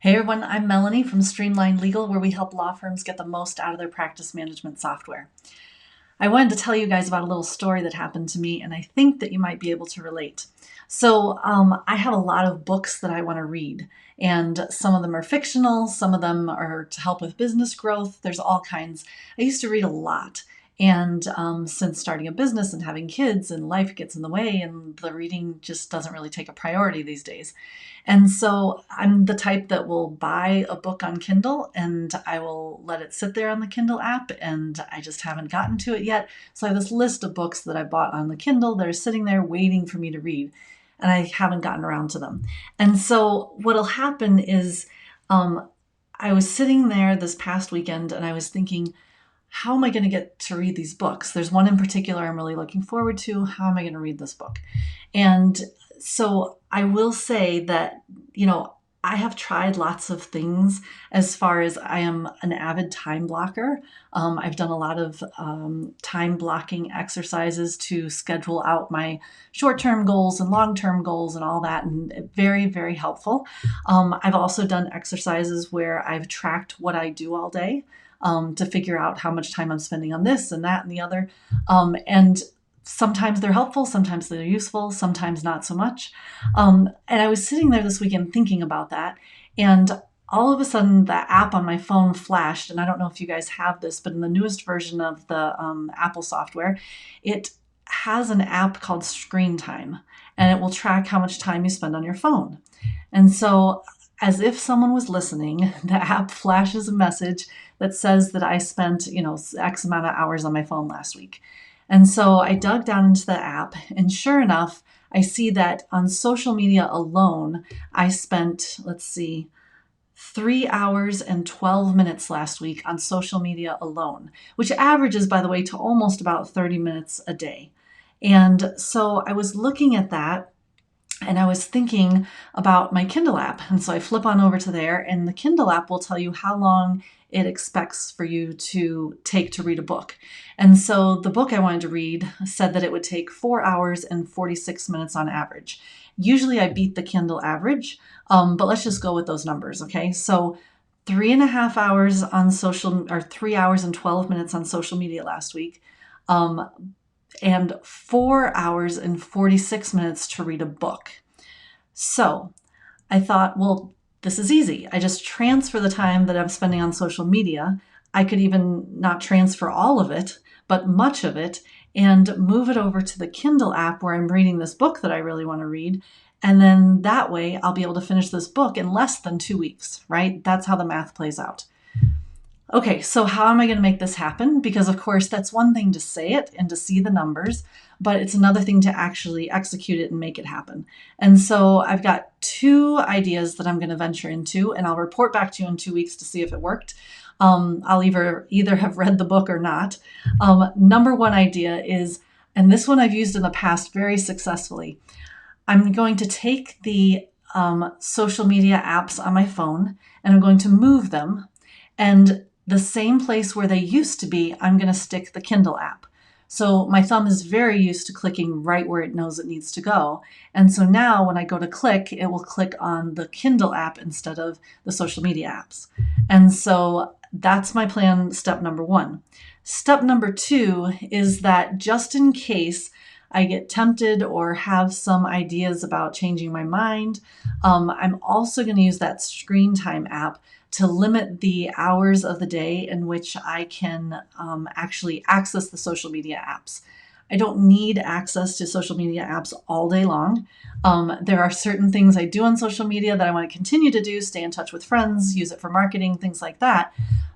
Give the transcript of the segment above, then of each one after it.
Hey everyone, I'm Melanie from Streamline Legal, where we help law firms get the most out of their practice management software. I wanted to tell you guys about a little story that happened to me, and I think that you might be able to relate. I have a lot of books that I want to read, and some of them are fictional, some of them are to help with business growth. There's all kinds. I used to read a lot. And since starting a business and having kids and life gets in the way, and the reading just doesn't really take a priority these days. And so I'm the type that will buy a book on Kindle and I will let it sit there on the Kindle app, and I just haven't gotten to it yet. So I have this list of books that I bought on the Kindle that are sitting there waiting for me to read, and I haven't gotten around to them. And so what'll happen is um, I was sitting there this past weekend and I was thinking, how am I going to get to read these books? There's one in particular I'm really looking forward to. How am I going to read this book? And so I will say that, I have tried lots of things as far as I am an avid time blocker. I've done a lot of time blocking exercises to schedule out my short term goals and long term goals and all that, and very, very helpful. I've also done exercises where I've tracked what I do all day to figure out how much time I'm spending on this and that and the other. And sometimes they're helpful, sometimes they're useful, sometimes not so much. And I was sitting there this weekend thinking about that, and all of a sudden the app on my phone flashed. And I don't know if you guys have this, but in the newest version of the Apple software, it has an app called Screen Time, and it will track how much time you spend on your phone. And so, as if someone was listening, the app flashes a message that says that I spent, X amount of hours on my phone last week. And so I dug down into the app, and sure enough, I see that on social media alone, I spent, 3 hours and 12 minutes last week on social media alone, which averages, by the way, to almost about 30 minutes a day. And so I was looking at that and I was thinking about my Kindle app. And so I flip on over to there, and the Kindle app will tell you how long it expects for you to take to read a book. And so the book I wanted to read said that it would take 4 hours and 46 minutes on average. Usually I beat the Kindle average, but let's just go with those numbers, okay? So 3.5 hours on social, or 3 hours and 12 minutes on social media last week. And 4 hours and 46 minutes to read a book. So I thought, well, this is easy. I just transfer the time that I'm spending on social media. I could even not transfer all of it, but much of it, and move it over to the Kindle app where I'm reading this book that I really want to read. And then that way I'll be able to finish this book in less than 2 weeks, right? That's how the math plays out. Okay, so how am I going to make this happen? Because, of course, that's one thing to say it and to see the numbers, but it's another thing to actually execute it and make it happen. And so I've got 2 ideas that I'm going to venture into, and I'll report back to you in 2 weeks to see if it worked. I'll either have read the book or not. Number one idea is, and this one I've used in the past very successfully, I'm going to take the social media apps on my phone and I'm going to move them. And the same place where they used to be, I'm going to stick the Kindle app. So my thumb is very used to clicking right where it knows it needs to go. And so now when I go to click, it will click on the Kindle app instead of the social media apps. And so that's my plan, step number 1. Step number 2 is that just in case I get tempted or have some ideas about changing my mind, I'm also going to use that Screen Time app to limit the hours of the day in which I can actually access the social media apps. I don't need access to social media apps all day long. There are certain things I do on social media that I want to continue to do, stay in touch with friends, use it for marketing, things like that.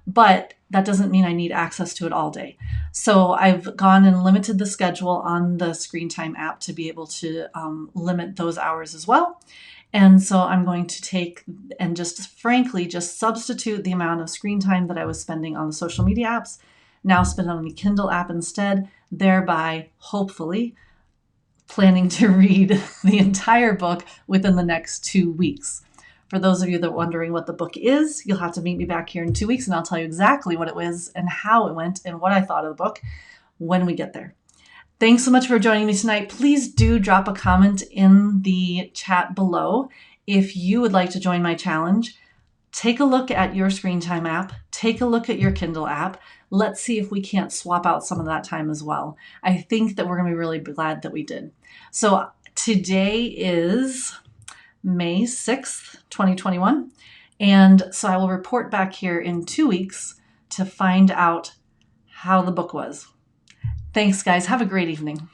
But that doesn't mean I need access to it all day. So I've gone and limited the schedule on the Screen Time app to be able to limit those hours as well. And so I'm going to take and just frankly just substitute the amount of screen time that I was spending on the social media apps, now spend on the Kindle app instead, thereby hopefully planning to read the entire book within the next 2 weeks. For those of you that are wondering what the book is, you'll have to meet me back here in 2 weeks and I'll tell you exactly what it was and how it went and what I thought of the book when we get there. Thanks so much for joining me tonight. Please do drop a comment in the chat below if you would like to join my challenge. take a look at your screen time app, take a look at your Kindle app. Let's see if we can't swap out some of that time as well. I think that we're going to be really glad that we did. So today is May 6th, 2021. And so I will report back here in 2 weeks to find out how the book was. Thanks, guys. Have a great evening.